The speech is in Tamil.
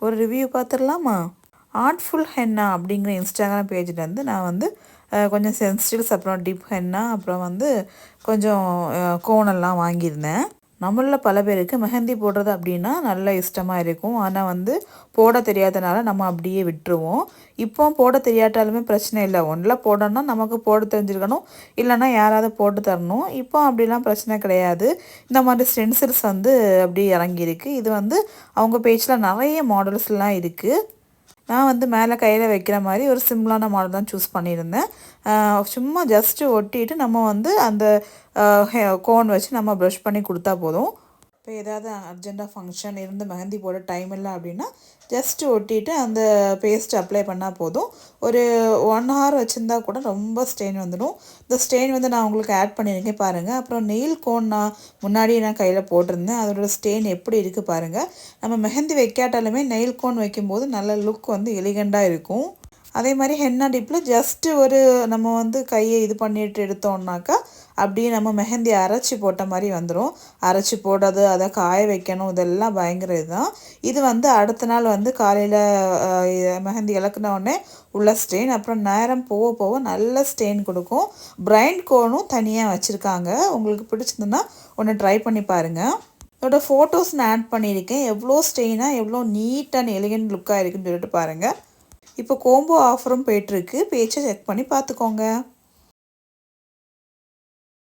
ஒரு ரிவ்யூ பார்த்துடலாமா? ஆர்ட்ஃபுல் ஹென்னா அப்படிங்கிற இன்ஸ்டாகிராம் பேஜ்லேருந்து நான் வந்து கொஞ்சம் சென்சிட்டிவ்ஸ், அப்புறம் டிப் ஹென்னா, அப்புறம் வந்து கொஞ்சம் கோனெல்லாம் வாங்கியிருந்தேன். நம்மளில் பல பேருக்கு மெஹந்தி போடுறது அப்படின்னா நல்ல இஷ்டமாக இருக்கும். ஆனால் வந்து போட தெரியாதனால நம்ம அப்படியே விட்டுருவோம். இப்போ போட தெரியாட்டாலுமே பிரச்சனை இல்லை. ஒன்றில் போடணும்னா நமக்கு போட தெரிஞ்சிருக்கணும், இல்லைன்னா யாராவது போட்டு தரணும். இப்போ அப்படிலாம் பிரச்சனை கிடையாது. இந்த மாதிரி ஸ்டென்சில்ஸ் வந்து அப்படி இறங்கியிருக்கு. இது வந்து அவங்க பேஜில் நிறைய மாடல்ஸ்லாம் இருக்குது. நான் வந்து மேலே கையில் வைக்கிற மாதிரி ஒரு சிம்பிளான மாடல் தான் சூஸ் பண்ணியிருந்தேன். சும்மா ஜஸ்ட்டு ஒட்டிட்டு நம்ம வந்து அந்த கோன் வச்சு நம்ம ப்ரஷ் பண்ணி கொடுத்தா போதும். இப்போ ஏதாவது அர்ஜெண்ட்டாக ஃபங்க்ஷன் இருந்து மெஹந்தி போட டைம் இல்லை அப்படின்னா ஜஸ்ட்டு ஒட்டிட்டு அந்த பேஸ்ட் அப்ளை பண்ணால் போதும். ஒரு 1 hour வச்சுருந்தா கூட ரொம்ப ஸ்டெயின் வந்துடும். இந்த ஸ்டெயின் வந்து நான் உங்களுக்கு ஆட் பண்ணியிருக்கேன் பாருங்கள். அப்புறம் நெயில் கோன் நான் முன்னாடியே நான் கையில் போட்டிருந்தேன். அதோட ஸ்டெயின் எப்படி இருக்குது பாருங்கள். நம்ம மெஹந்தி வைக்காட்டாலுமே நெயில் கோன் வைக்கும்போது நல்ல லுக் வந்து எலிகண்டாக இருக்கும். அதே மாதிரி ஹென்னா டிப்பில் ஜஸ்ட்டு ஒரு நம்ம வந்து கையை இது பண்ணிட்டு எடுத்தோம்னாக்கா அப்படியே நம்ம மெஹந்தி அரைச்சி போட்ட மாதிரி வந்துடும். அரைச்சி போடுறது, அதை காய வைக்கணும், இதெல்லாம் பயங்கர இதுதான். இது வந்து அடுத்த நாள் வந்து காலையில் மெஹந்தி இலக்குன உடனே உள்ள ஸ்டெயின், அப்புறம் நேரம் போக போக நல்ல ஸ்டெயின் கொடுக்கும். பிரைண்ட் கோனும் தனியாக வச்சுருக்காங்க. உங்களுக்கு பிடிச்சிருந்துன்னா ஒன்று ட்ரை பண்ணி பாருங்கள். இதோட ஃபோட்டோஸ் நான் ஆட் பண்ணியிருக்கேன். எவ்வளோ ஸ்டெயினாக எவ்வளோ நீட் அண்ட் எலிகண்ட் லுக்காக இருக்குன்னு சொல்லிட்டு பாருங்கள். இப்போ கோம்போ ஆஃபரும் போய்ட்டுருக்கு. பேஜை செக் பண்ணி பார்த்துக்கோங்க.